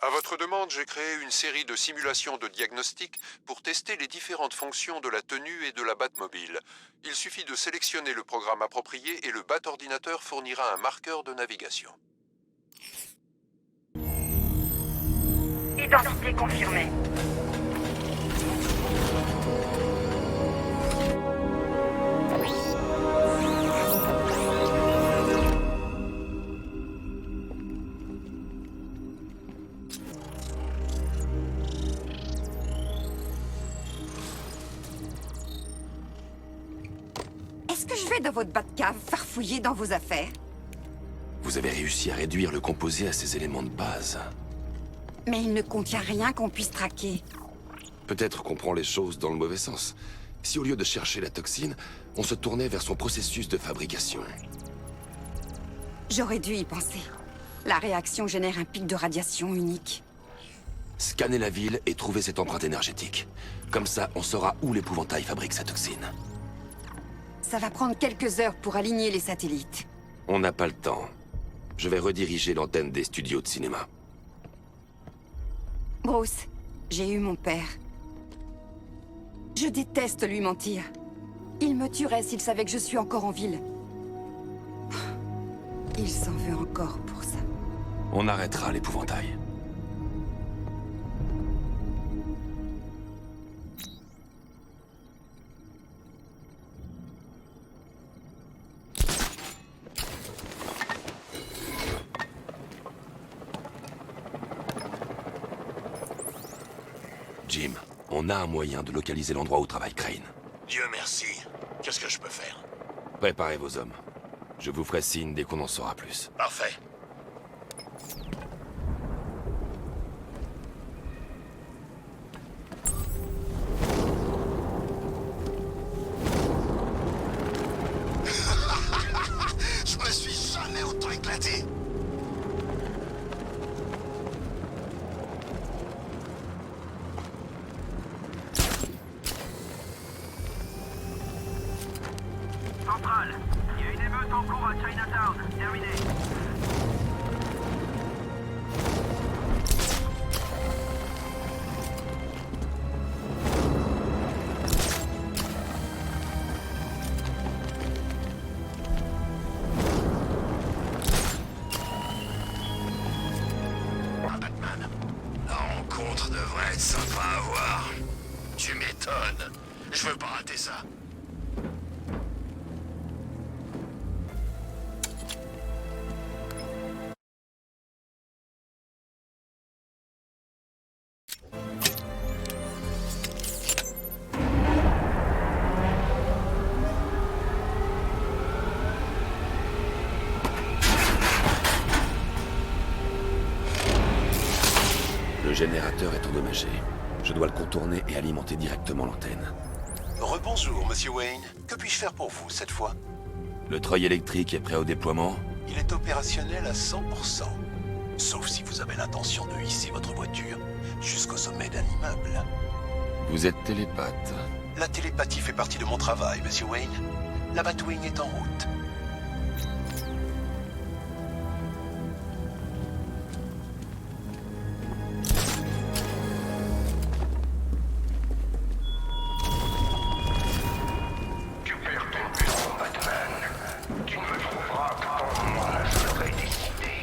À votre demande, j'ai créé une série de simulations de diagnostic pour tester les différentes fonctions de la tenue et de la Batmobile. Il suffit de sélectionner le programme approprié et le Bat-ordinateur fournira un marqueur de navigation. Identité confirmée. Est-ce que je vais dans votre Batcave farfouiller dans vos affaires? Vous avez réussi à réduire le composé à ses éléments de base. Mais il ne contient rien qu'on puisse traquer. Peut-être qu'on prend les choses dans le mauvais sens. Si au lieu de chercher la toxine, on se tournait vers son processus de fabrication. J'aurais dû y penser. La réaction génère un pic de radiation unique. Scanner la ville et trouver cette empreinte énergétique. Comme ça, on saura où l'épouvantail fabrique sa toxine. Ça va prendre quelques heures pour aligner les satellites. On n'a pas le temps. Je vais rediriger l'antenne des studios de cinéma. Bruce, j'ai eu mon père. Je déteste lui mentir. Il me tuerait s'il savait que je suis encore en ville. Il s'en veut encore pour ça. On arrêtera l'épouvantail. Jim, on a un moyen de localiser l'endroit où travaille Crane. Dieu merci. Qu'est-ce que je peux faire? Préparez vos hommes. Je vous ferai signe dès qu'on en saura plus. Parfait. Je me suis jamais autant éclaté. Centrale, il y a une émeute en cours à Chinatown. Terminé. Ah, Batman. La rencontre devrait être sympa à voir. Tu m'étonnes. Je veux pas rater ça. Le générateur est endommagé. Je dois le contourner et alimenter directement l'antenne. Rebonjour, Monsieur Wayne. Que puis-je faire pour vous cette fois? Le treuil électrique est prêt au déploiement? Il est opérationnel à 100%. Sauf si vous avez l'intention de hisser votre voiture jusqu'au sommet d'un immeuble. Vous êtes télépathe. La télépathie fait partie de mon travail, Monsieur Wayne. La Batwing est en route. Tu perds ton bureau, Batman. Tu ne me trouveras que quand moi je serai décidé.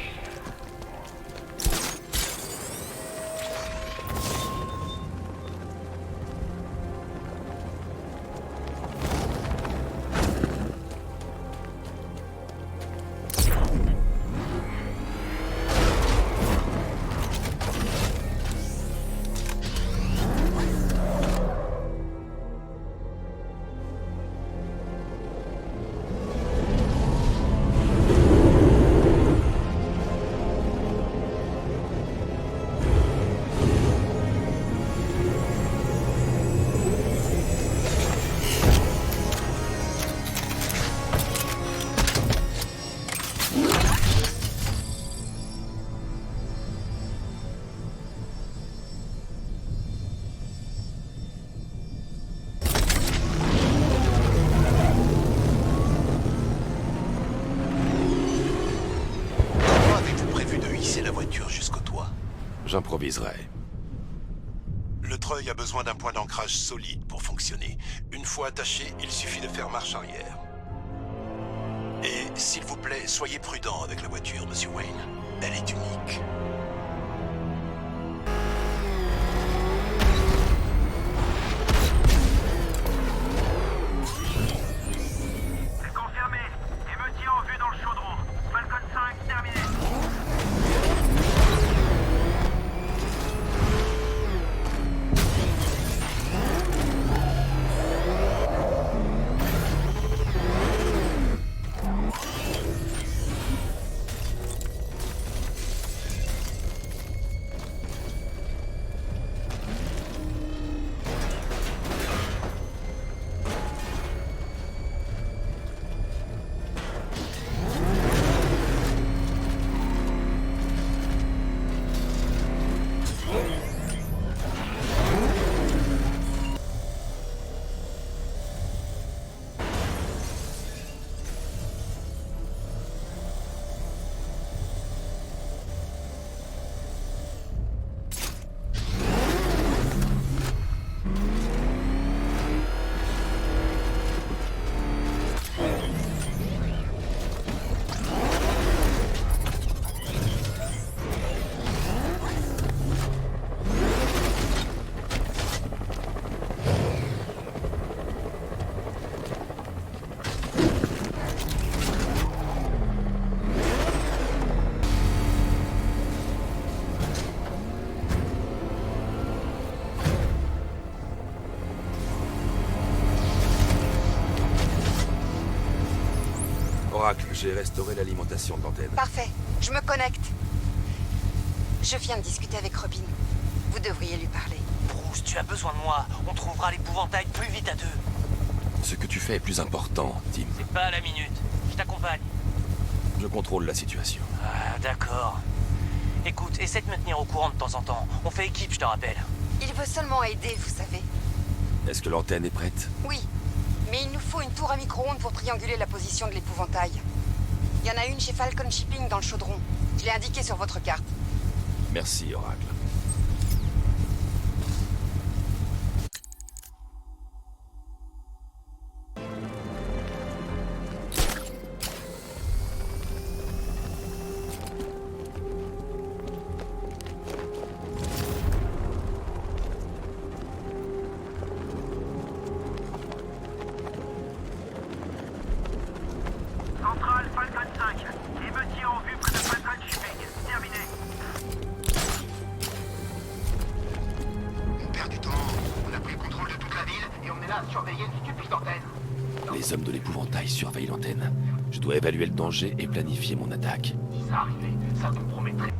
J'improviserai. Le treuil a besoin d'un point d'ancrage solide pour fonctionner. Une fois attaché, il suffit de faire marche arrière. Et s'il vous plaît, soyez prudent avec la voiture, Monsieur Wayne. Elle est unique. C'est confirmé. Émeutier en vue dans le chaudron. Falcon 5 terminé. Oracle, j'ai restauré l'alimentation de l'antenne. Parfait, je me connecte. Je viens de discuter avec Robin. Vous devriez lui parler. Bruce, tu as besoin de moi. On trouvera l'épouvantail plus vite à deux. Ce que tu fais est plus important, Tim. C'est pas à la minute. Je t'accompagne. Je contrôle la situation. Ah, d'accord. Écoute, essaie de me tenir au courant de temps en temps. On fait équipe, je te rappelle. Il veut seulement aider, vous savez. Est-ce que l'antenne est prête? Oui, mais il nous faut une tour à micro-ondes pour trianguler la position de l'épouvantail. Il y en a une chez Falcon Shipping dans le chaudron. Je l'ai indiqué sur votre carte. Merci, Oracle. Centrale Falcon 5. Émeutier en vue près de Falcon Shipping. Terminé. On perd du temps. On a pris le contrôle de toute la ville et on est là à surveiller une stupide antenne. Les hommes de l'épouvantail surveillent l'antenne. Je dois évaluer le danger et planifier mon attaque. Si ça arrivait, ça compromettrait.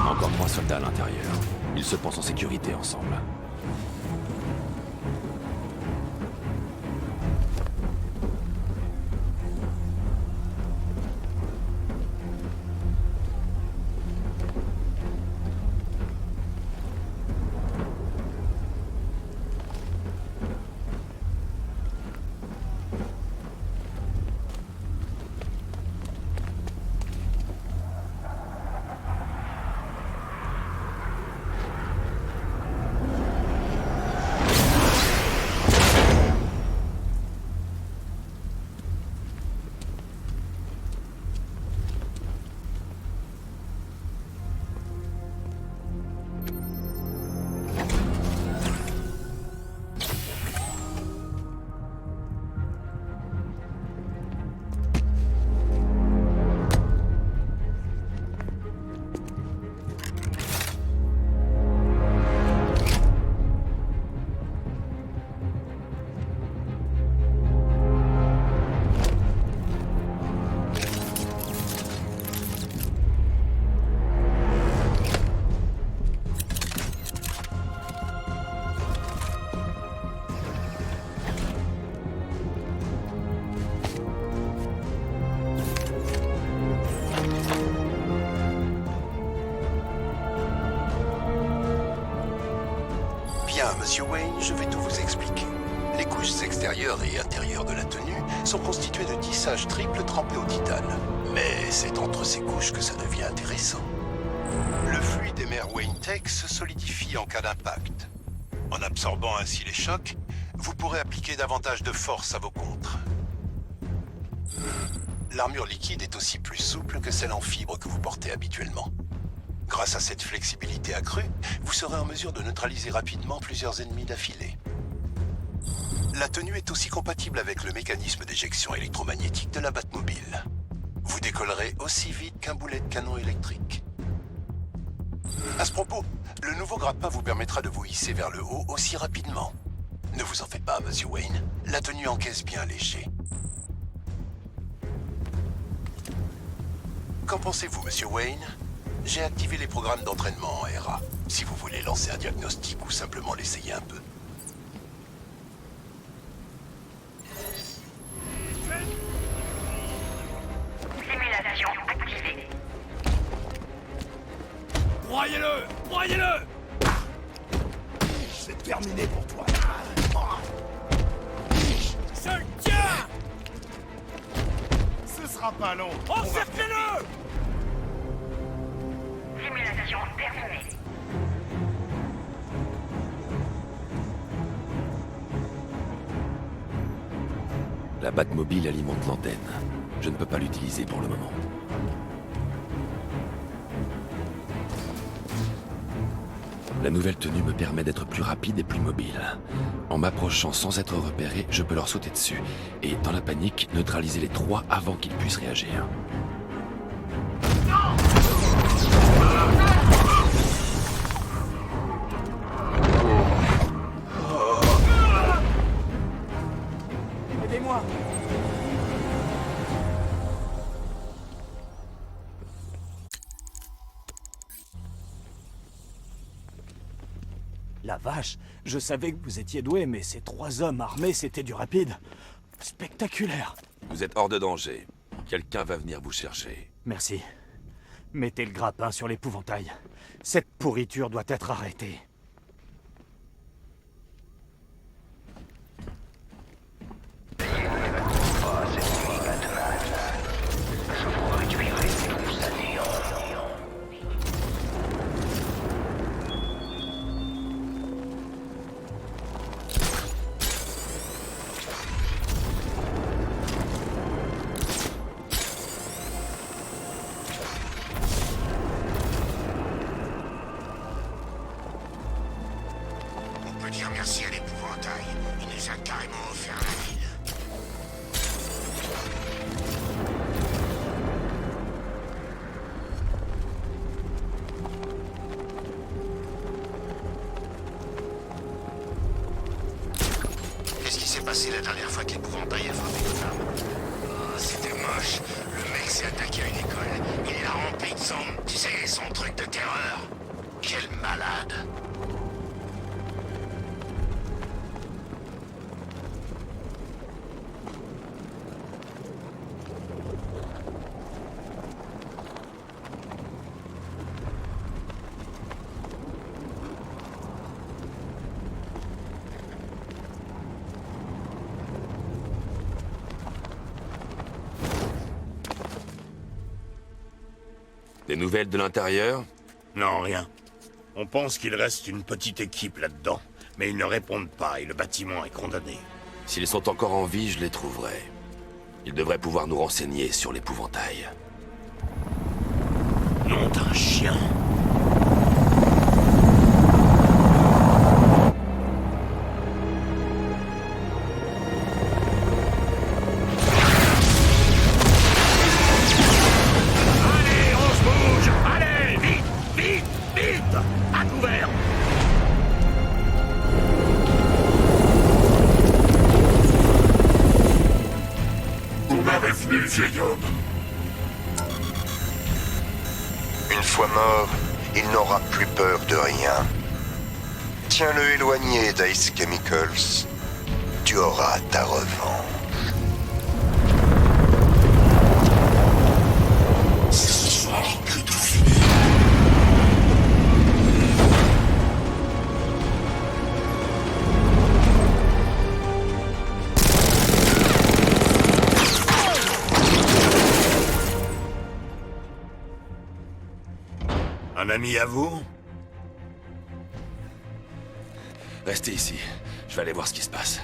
Encore 3 soldats à l'intérieur. Ils se pensent en sécurité ensemble. Monsieur Wayne, je vais tout vous expliquer. Les couches extérieures et intérieures de la tenue sont constituées de tissage triple trempé au titane. Mais c'est entre ces couches que ça devient intéressant. Le fluide émer Wayne Tech se solidifie en cas d'impact. En absorbant ainsi les chocs, vous pourrez appliquer davantage de force à vos contres. L'armure liquide est aussi plus souple que celle en fibre que vous portez habituellement. Grâce à cette flexibilité accrue, vous serez en mesure de neutraliser rapidement plusieurs ennemis d'affilée. La tenue est aussi compatible avec le mécanisme d'éjection électromagnétique de la Batmobile. Vous décollerez aussi vite qu'un boulet de canon électrique. À ce propos, le nouveau grappin vous permettra de vous hisser vers le haut aussi rapidement. Ne vous en faites pas, Monsieur Wayne. La tenue encaisse bien léger. Qu'en pensez-vous, Monsieur Wayne? J'ai activé les programmes d'entraînement en RA, si vous voulez lancer un diagnostic ou simplement l'essayer un peu. Simulation activée. Broyez-le! Broyez-le! C'est terminé pour toi. Je le tiens! Ce sera pas long. Encerclez-le! Simulation terminée. La Batmobile alimente l'antenne. Je ne peux pas l'utiliser pour le moment. La nouvelle tenue me permet d'être plus rapide et plus mobile. En m'approchant sans être repéré, je peux leur sauter dessus et, dans la panique, neutraliser les trois avant qu'ils puissent réagir. Aidez-moi! La vache, je savais que vous étiez doué, mais ces trois hommes armés, c'était du rapide. Spectaculaire. Vous êtes hors de danger. Quelqu'un va venir vous chercher. Merci. Mettez le grappin sur l'épouvantail. Cette pourriture doit être arrêtée. On peut dire merci à l'épouvantail. Il nous a carrément offert la ville. Qu'est-ce qui s'est passé la dernière fois que l'épouvantail a frappé une femme? Oh, c'était moche. Le mec s'est attaqué à une école. Il l'a rempli de sang. Tu sais, son truc de terreur. Quel malade. Des nouvelles de l'intérieur? Non, rien. On pense qu'il reste une petite équipe là-dedans, mais ils ne répondent pas et le bâtiment est condamné. S'ils sont encore en vie, je les trouverai. Ils devraient pouvoir nous renseigner sur l'épouvantail. Nom d'un chien. Allez, on se bouge! Allez, vite, vite, vite! À couvert! Vous m'avez venu, vieil homme. Une fois mort, il n'aura plus peur de rien. Tiens-le éloigné d'Ice Chemicals. Tu auras ta revanche. C'est ce soir que tout finit. Un ami à vous? Restez ici. Je vais aller voir ce qui se passe.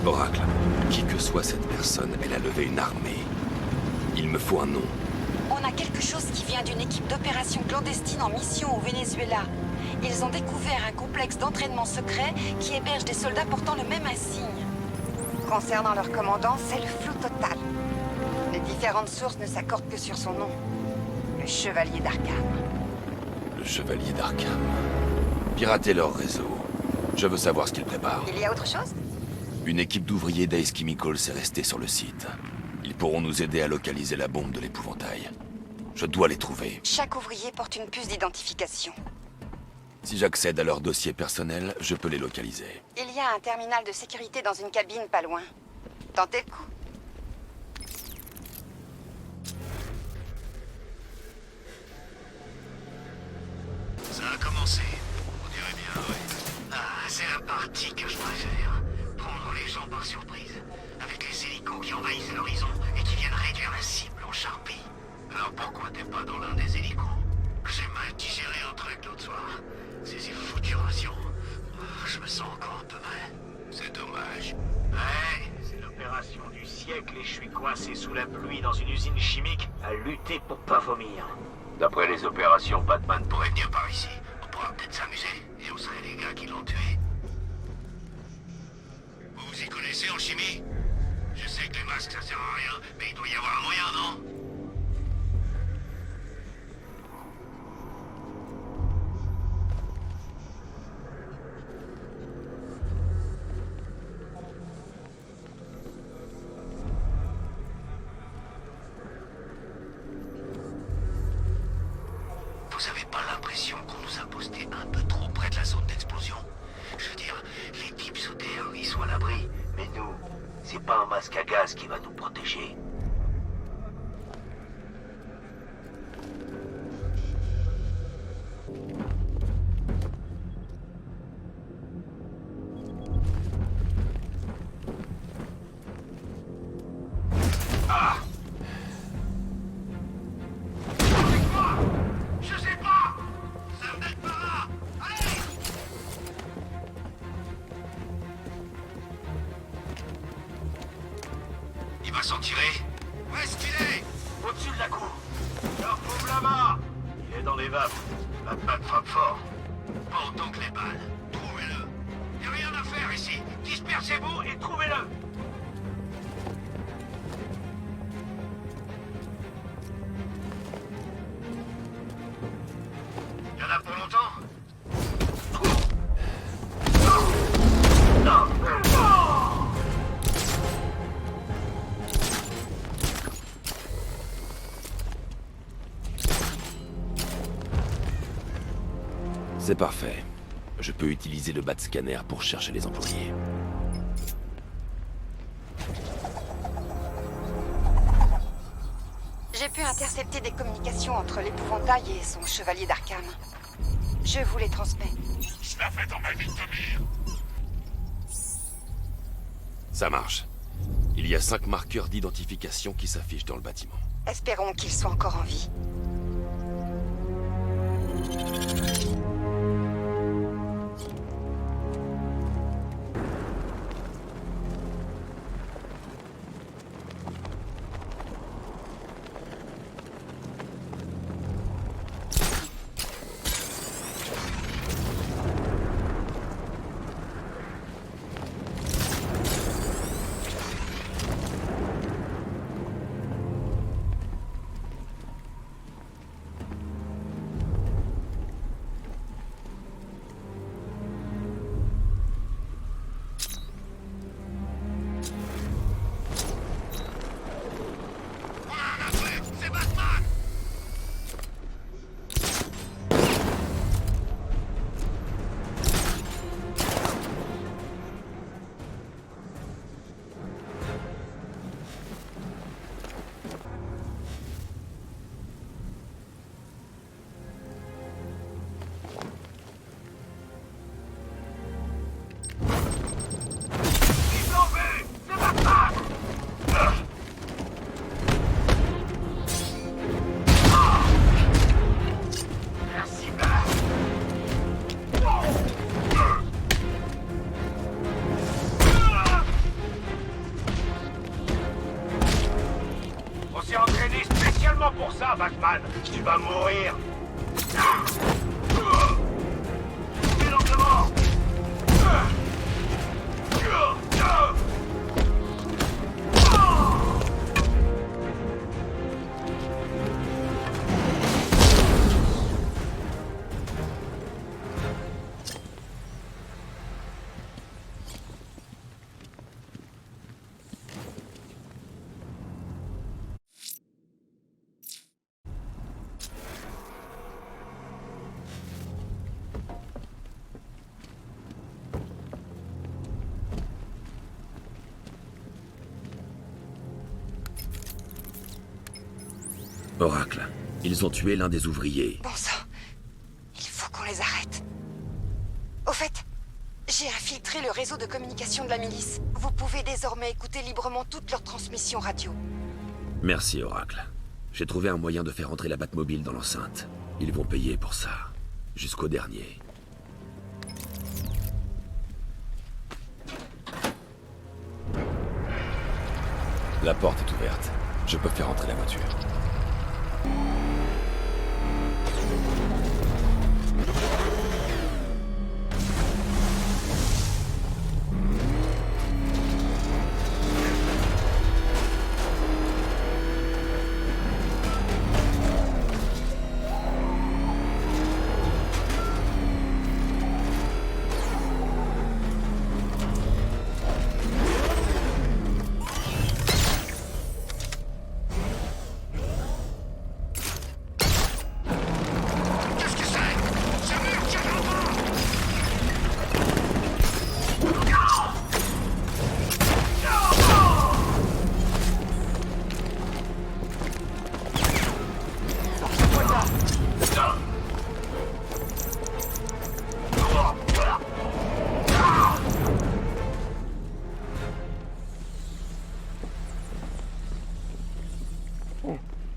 Oracle, qui que soit cette personne, elle a levé une armée. Il me faut un nom. On a quelque chose qui vient d'une équipe d'opération clandestine en mission au Venezuela. Ils ont découvert un complexe d'entraînement secret qui héberge des soldats portant le même insigne. Concernant leur commandant, c'est le flou total. Les différentes sources ne s'accordent que sur son nom. Le Chevalier d'Arkham. Le Chevalier d'Arkham. Pirater leur réseau. Je veux savoir ce qu'ils préparent. Il y a autre chose? Une équipe d'ouvriers d'Ace Chemicals est restée sur le site. Ils pourront nous aider à localiser la bombe de l'épouvantail. Je dois les trouver. Chaque ouvrier porte une puce d'identification. Si j'accède à leur dossier personnel, je peux les localiser. Il y a un terminal de sécurité dans une cabine pas loin. Tentez le coup. Ça a commencé. On dirait bien, oui. Ah, c'est la partie que je préfère. Prendre les gens par surprise. Avec les hélicos qui envahissent l'horizon et qui viennent réduire la cible en charpie. Alors pourquoi t'es pas dans l'un des hélicos? J'ai mal digéré un truc l'autre soir. Ces foutues rations. Je me sens encore un peu mal. C'est dommage. Ouais, c'est l'opération du siècle et je suis coincé sous la pluie dans une usine chimique à lutter pour pas vomir. D'après les opérations, Batman pourrait venir par ici. On pourra peut-être s'amuser et on serait les gars qui l'ont tué. Vous vous y connaissez en chimie? Je sais que les masques ça sert à rien, mais il doit y avoir un moyen, non? Vous avez pas l'impression qu'on nous a posté un peu trop près de la zone d'explosion? Je veux dire, les types sous terre, ils sont à l'abri. Mais nous, c'est pas un masque à gaz qui va nous protéger. Ah! Je sais pas! Ça venait de par là! Allez! Il va s'en tirer? Où est-ce qu'il est? Au-dessus de la cour. Je le retrouve là-bas! Il est dans les vapes. Batman frappe fort. Pas autant que les balles. Trouvez-le. Y'a rien à faire ici. Dispersez-vous et trouvez-le! Il y en a pour longtemps? C'est parfait. Je peux utiliser le bat scanner pour chercher les employés. J'ai pu intercepter des communications entre l'épouvantail et son chevalier d'Arkham. Je vous les transmets. Je l'ai fait dans ma vie de mire. Ça marche. Il y a 5 marqueurs d'identification qui s'affichent dans le bâtiment. Espérons qu'ils soient encore en vie. pour ça, Batman. Tu vas mourir. Lentement. Oracle, ils ont tué l'un des ouvriers. Bon sang, il faut qu'on les arrête. Au fait, j'ai infiltré le réseau de communication de la milice. Vous pouvez désormais écouter librement toutes leurs transmissions radio. Merci, Oracle. J'ai trouvé un moyen de faire entrer la Batmobile dans l'enceinte. Ils vont payer pour ça. Jusqu'au dernier. La porte est ouverte. Je peux faire entrer la voiture.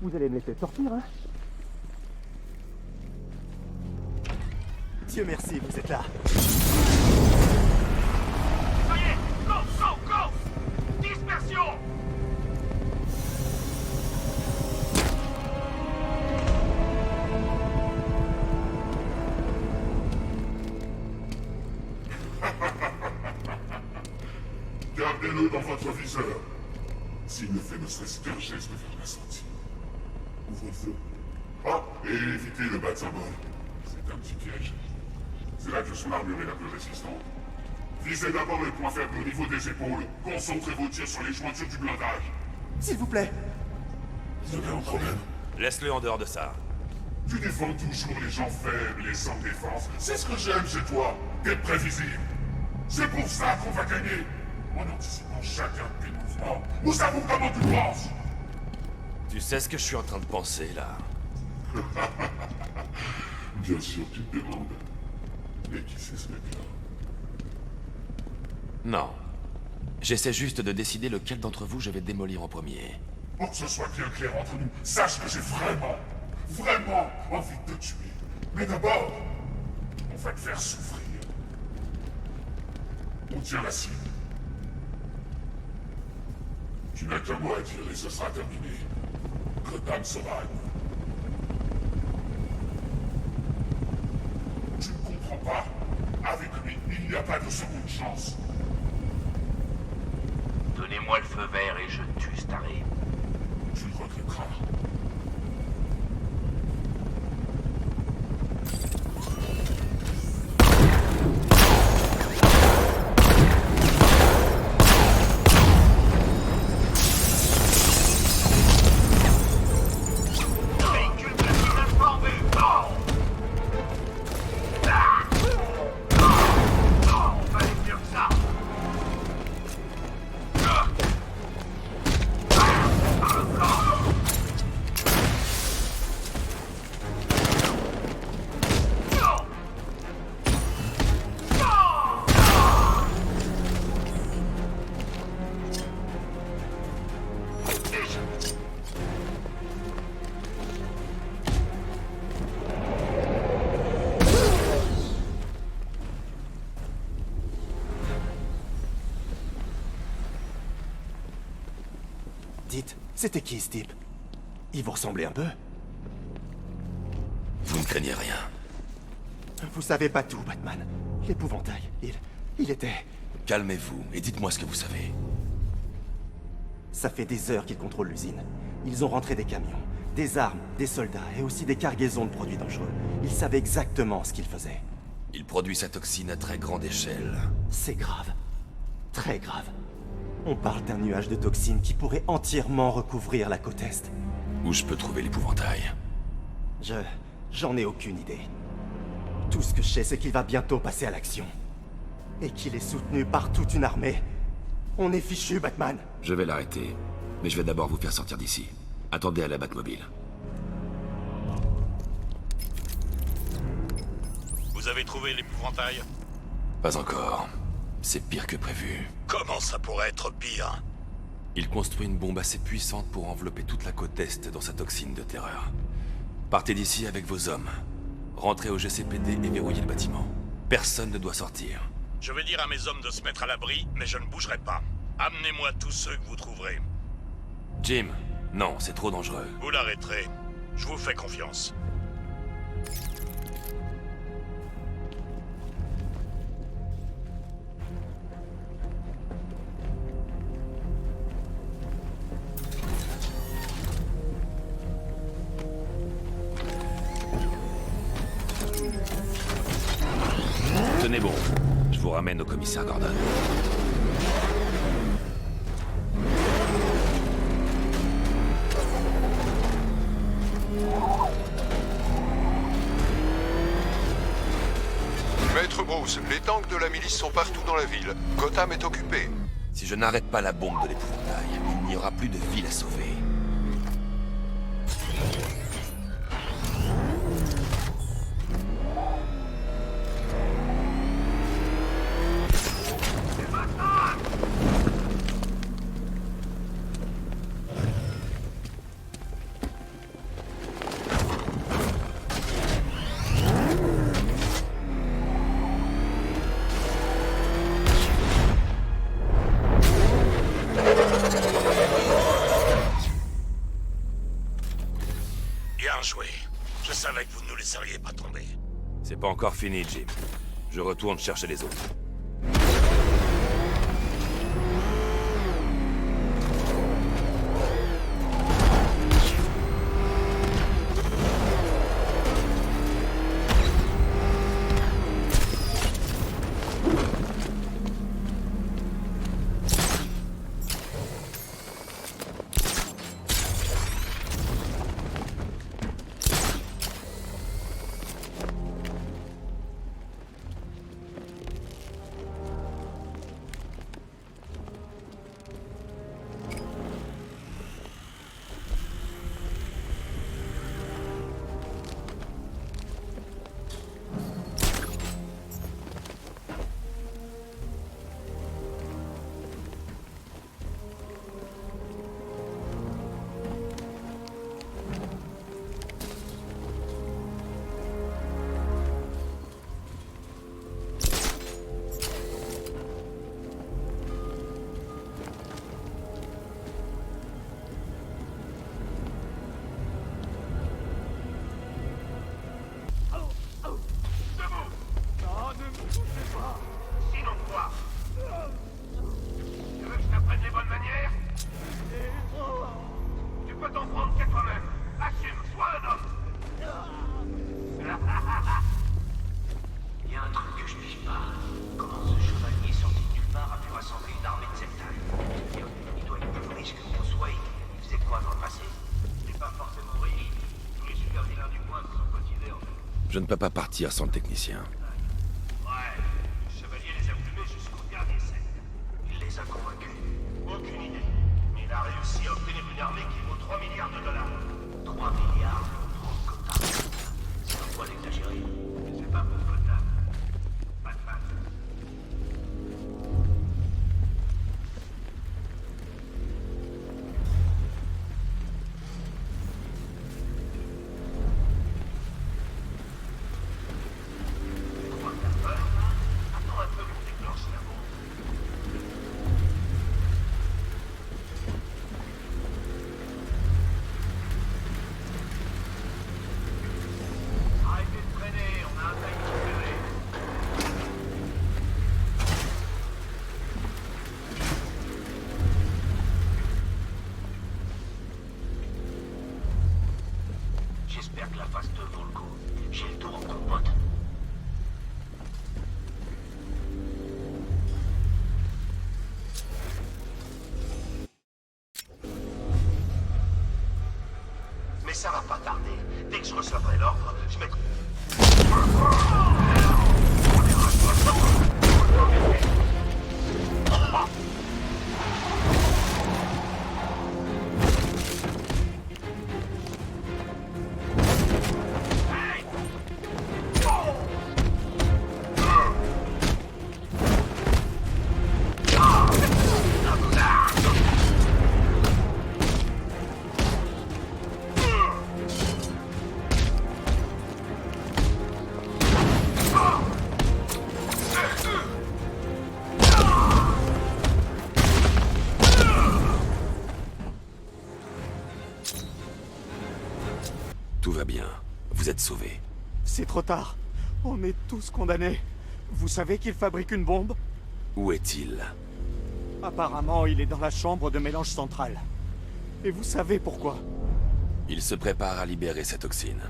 Vous allez me laisser sortir, hein? Dieu merci, vous êtes là. Ça y est, go, go, go. Dispersion. Gardez-le dans votre viseur. S'il ne fait ne serait-ce qu'un geste vers la sortie. Ouvrez le feu. Oh, et évitez le bas de symbole. C'est un petit piège. C'est là que son armure est la plus résistante. Visez d'abord les points faibles au niveau des épaules. Concentrez vos tirs sur les jointures du blindage. S'il vous plaît. Vous avez un problème? Laisse-le en dehors de ça. Tu défends toujours les gens faibles et sans défense. C'est ce que j'aime chez toi. T'es prévisible. C'est pour ça qu'on va gagner. En anticipant chacun de tes mouvements, nous savons comment tu penses. Tu sais ce que je suis en train de penser, là? Bien sûr, tu te demandes. Mais qui c'est ce mec-là? Non. J'essaie juste de décider lequel d'entre vous je vais démolir en premier. Pour que ce soit bien clair entre nous, sache que j'ai vraiment envie de te tuer. Mais d'abord, on va te faire souffrir. On tient la cible. Tu n'as qu'un mot à dire et ce sera terminé. Gotham sauvage. Tu ne comprends pas. Avec lui, il n'y a pas de seconde chance. Donnez-moi le feu vert et je tue Starry. Tu le regretteras. Dites, c'était qui ce type? Il vous ressemblait un peu. Vous ne craignez rien. Vous savez pas tout, Batman. L'épouvantail, il était... Calmez-vous et dites-moi ce que vous savez. Ça fait des heures qu'ils contrôlent l'usine. Ils ont rentré des camions, des armes, des soldats et aussi des cargaisons de produits dangereux. Ils savaient exactement ce qu'ils faisaient. Il produit sa toxine à très grande échelle. C'est grave. Très grave. On parle d'un nuage de toxines qui pourrait entièrement recouvrir la côte Est. Où je peux trouver l'épouvantail? J'en ai aucune idée. Tout ce que je sais, c'est qu'il va bientôt passer à l'action. Et qu'il est soutenu par toute une armée. On est fichu, Batman. Je vais l'arrêter. Mais je vais d'abord vous faire sortir d'ici. Attendez à la Batmobile. Vous avez trouvé l'épouvantail? Pas encore. C'est pire que prévu. Comment ça pourrait être pire? Il construit une bombe assez puissante pour envelopper toute la côte Est dans sa toxine de terreur. Partez d'ici avec vos hommes. Rentrez au GCPD et verrouillez le bâtiment. Personne ne doit sortir. Je vais dire à mes hommes de se mettre à l'abri, mais je ne bougerai pas. Amenez-moi tous ceux que vous trouverez. Jim, non, c'est trop dangereux. Vous l'arrêterez. Je vous fais confiance. Tenez bon, je vous ramène au commissaire Gordon. Maître Bruce, les tanks de la milice sont partout dans la ville. Gotham est occupée. Si je n'arrête pas la bombe de l'épouvantail, il n'y aura plus de ville à sauver. Bien joué. Je savais que vous ne nous laisseriez pas tomber. C'est pas encore fini, Jim. Je retourne chercher les autres. Sinon quoi? Tu veux que je t'apprenne les bonnes manières? Tu peux t'en prendre qu'à toi-même. Assume, sois un homme. Il y a un truc que je pige pas. Comment ce chevalier sorti de nulle part a pu rassembler une armée de cette taille? Il doit être plus riche que Bruce Wayne. Il faisait quoi dans le passé? Il n'est pas forcément riche. Tous les super vilains du coin se sont motivés en fait. Je ne peux pas partir sans le technicien. Ouais, le chevalier les a plumés jusqu'au dernier cercle. Il les a convaincus. Aucune idée. Mais il a réussi à obtenir une armée qui vaut 3 milliards de dollars. 3 milliards pour Gotham. C'est un poil exagéré. C'est pas pour Gotham. Batman. la face de Volko. J'ai le dos en compote. Mais ça va pas tarder. Dès que je recevrai l'ordre, je mets... Tout va bien. Vous êtes sauvés. C'est trop tard. On est tous condamnés. Vous savez qu'il fabrique une bombe? Où est-il? Apparemment, il est dans la chambre de mélange centrale. Et vous savez pourquoi? Il se prépare à libérer cette toxine.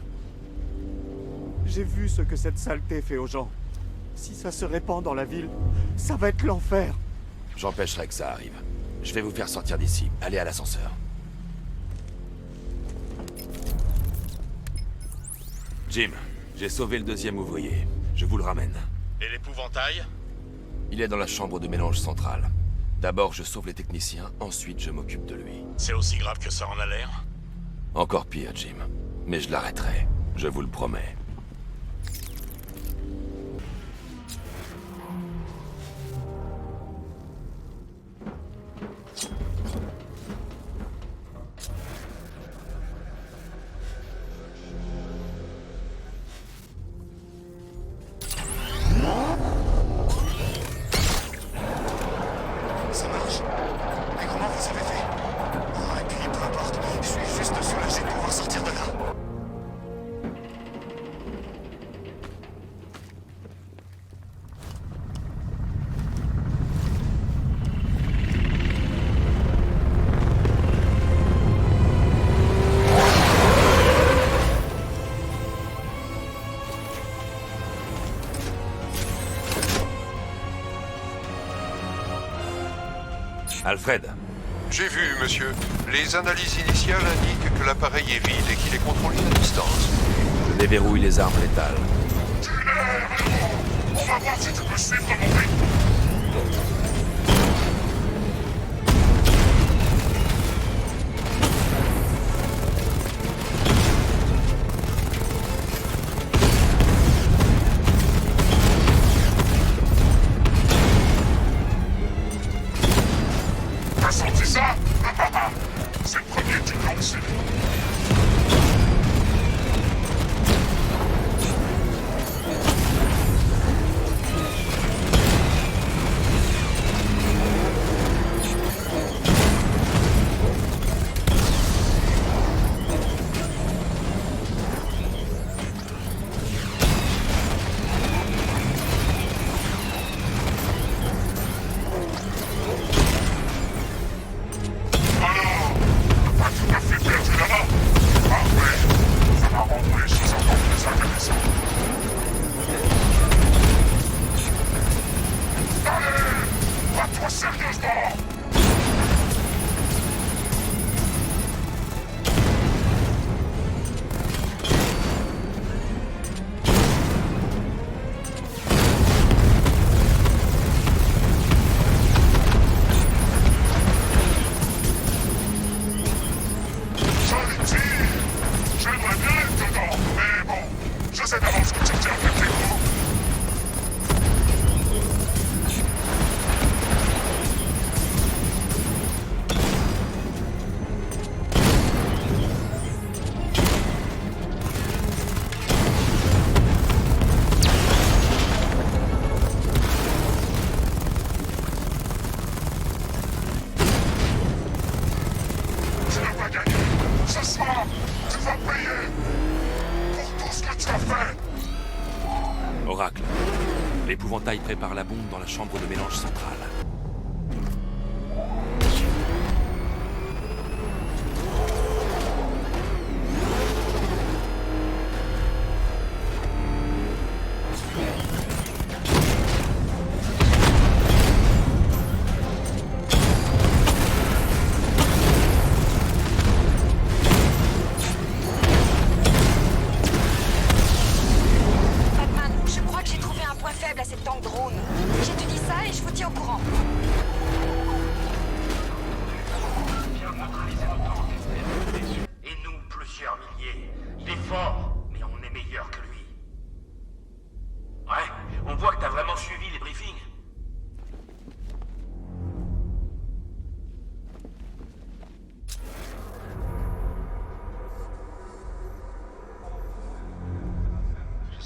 J'ai vu ce que cette saleté fait aux gens. Si ça se répand dans la ville, ça va être l'enfer. J'empêcherai que ça arrive. Je vais vous faire sortir d'ici. Allez à l'ascenseur. Jim, j'ai sauvé le deuxième ouvrier. Je vous le ramène. Et l'épouvantail? Il est dans la chambre de mélange centrale. D'abord, je sauve les techniciens, ensuite je m'occupe de lui. C'est aussi grave que ça en a l'air? Encore pire, Jim. Mais je l'arrêterai. Je vous le promets. Ça marche. Mais comment vous avez fait? Et puis, peu importe. Je suis juste soulagé de pouvoir sortir de là. Alfred, J'ai vu, monsieur. Les analyses initiales indiquent que l'appareil est vide et qu'il est contrôlé à distance. je déverrouille les armes létales. On va voir si tu peux suivre mon rythme. T'as senti ça? C'est le premier du lancé. Alors, t'as pas tout à fait perdu là-bas? Ah ouais, ça va rendre les choses encore plus intéressantes. Allez, bats-toi sérieusement! Joli tir! J'aimerais bien être dedans, mais bon, je sais d'avance que tu tiens avec tes coups. Tu n'as pas gagné. Ce soir, tu vas payer pour tout ce que tu as fait. Oracle, l'épouvantail prépare la bombe dans la chambre de mélange centrale.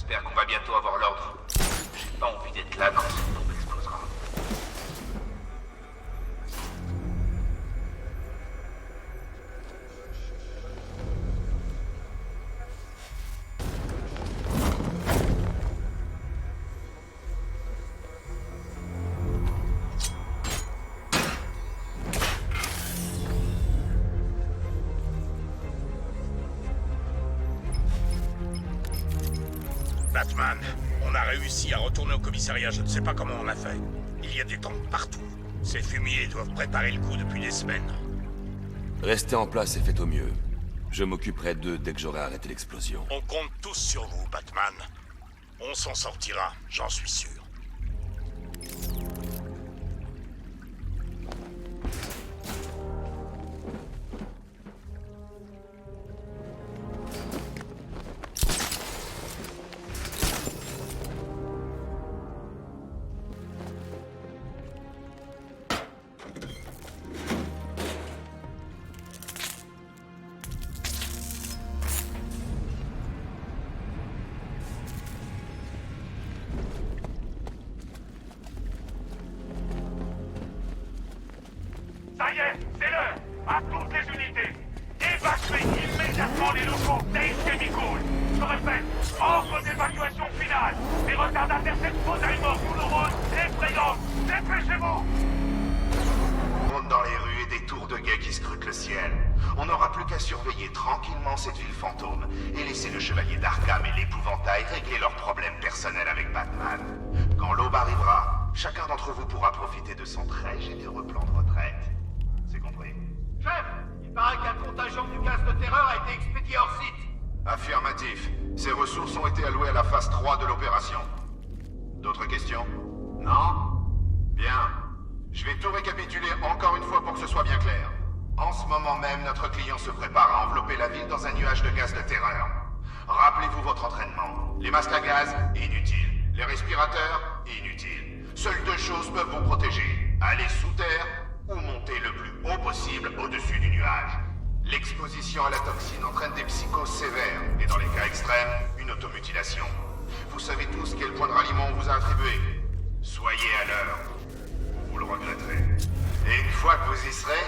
J'espère qu'on va bientôt avoir l'ordre. J'ai pas envie d'être là quand cette bombe explosera. Batman, on a réussi à retourner au commissariat, je ne sais pas comment on a fait. Il y a des tanks partout. Ces fumiers doivent préparer le coup depuis des semaines. Restez en place et faites au mieux. Je m'occuperai d'eux dès que j'aurai arrêté l'explosion. On compte tous sur vous, Batman. On s'en sortira, j'en suis sûr. Ça y est, c'est l'heure. À toutes les unités, évacuez immédiatement les locaux d'Ace Chemical. Je répète, ordre d'évacuation finale. Les retardataires cette fausse douloureuse, effrayante. Dépêchez-vous. On monte dans les rues et des tours de guet qui scrutent le ciel. On n'aura plus qu'à surveiller tranquillement cette ville fantôme et laisser le chevalier d'Arkham et l'épouvantail régler leurs problèmes personnels avec Batman. Quand l'aube arrivera, chacun d'entre vous pourra profiter de son très généreux plan de retraite. C'est compris? Chef, il paraît qu'un contingent du gaz de terreur a été expédié hors site. Affirmatif. Ces ressources ont été allouées à la phase 3 de l'opération. D'autres questions? Non? Bien. Je vais tout récapituler encore une fois pour que ce soit bien clair. En ce moment même, notre client se prépare à envelopper la ville dans un nuage de gaz de terreur. Rappelez-vous votre entraînement. Les masques à gaz, inutiles. Les respirateurs, inutiles. Seules deux choses peuvent vous protéger. Aller sous terre ou monter le plus haut possible au-dessus du nuage. L'exposition à la toxine entraîne des psychoses sévères et dans les cas extrêmes, une automutilation. Vous savez tous quel point de ralliement on vous a attribué. Soyez à l'heure. Vous le regretterez. Et une fois que vous y serez,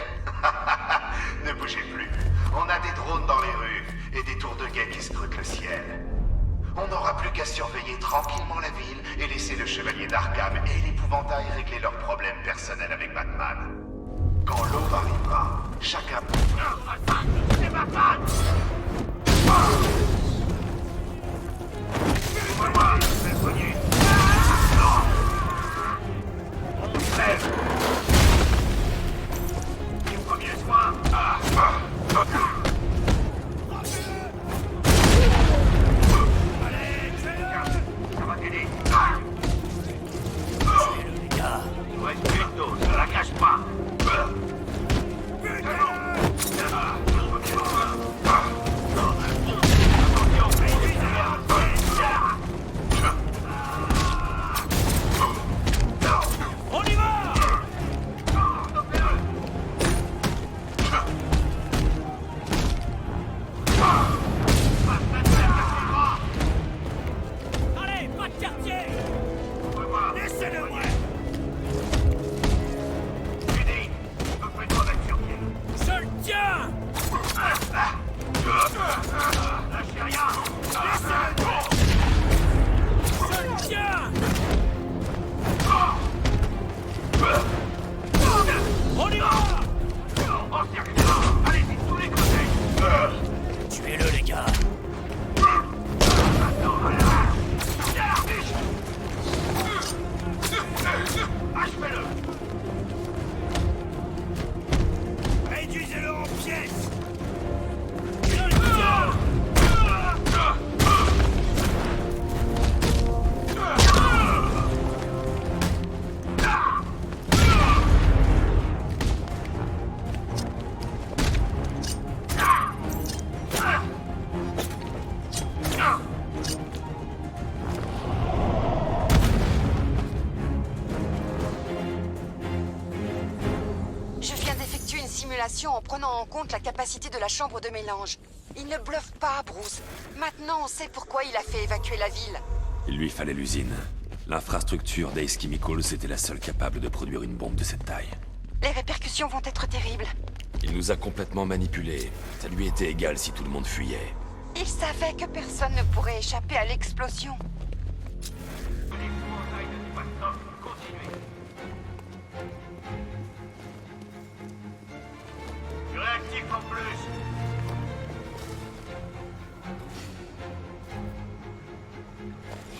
ne bougez plus. On a des drones dans les rues et des tours de guet qui scrutent le ciel. On n'aura plus qu'à surveiller tranquillement la ville et laisser le chevalier d'Arkham et l'épouvantail régler leurs problèmes personnels avec Batman. Quand l'aube arrivera, chacun... C'est Batman! Suivez-moi, je vais le soigner. On se lève. Les premiers soins. Allez, tuez-le! Ça va t'aider. Tuez-le, les gars. Il reste une dose, ne la cache pas. On y va! Allez, pas de quartier! Laissez-le, ouais! Judy, me fais ton action. Je le tiens! Lâchez rien. Laissez-le! Je le tiens! On y va! En circuit. Allez-y, de tous les côtés. Tuez-le, les gars! Achevez-le. Réduisez-le en pièces! Je le tiens! Je viens d'effectuer une simulation en prenant en compte la capacité de la chambre de mélange. Il ne bluffe pas, Bruce. Maintenant, on sait pourquoi il a fait évacuer la ville. Il lui fallait l'usine. L'infrastructure d'Ace Chemicals était la seule capable de produire une bombe de cette taille. Les répercussions vont être terribles. Il nous a complètement manipulés. Ça lui était égal si tout le monde fuyait. Il savait que personne ne pourrait échapper à l'explosion. Du réactif en plus.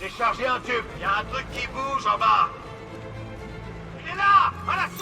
J'ai chargé un tube. Il y a un truc qui bouge en bas. Il est là, à la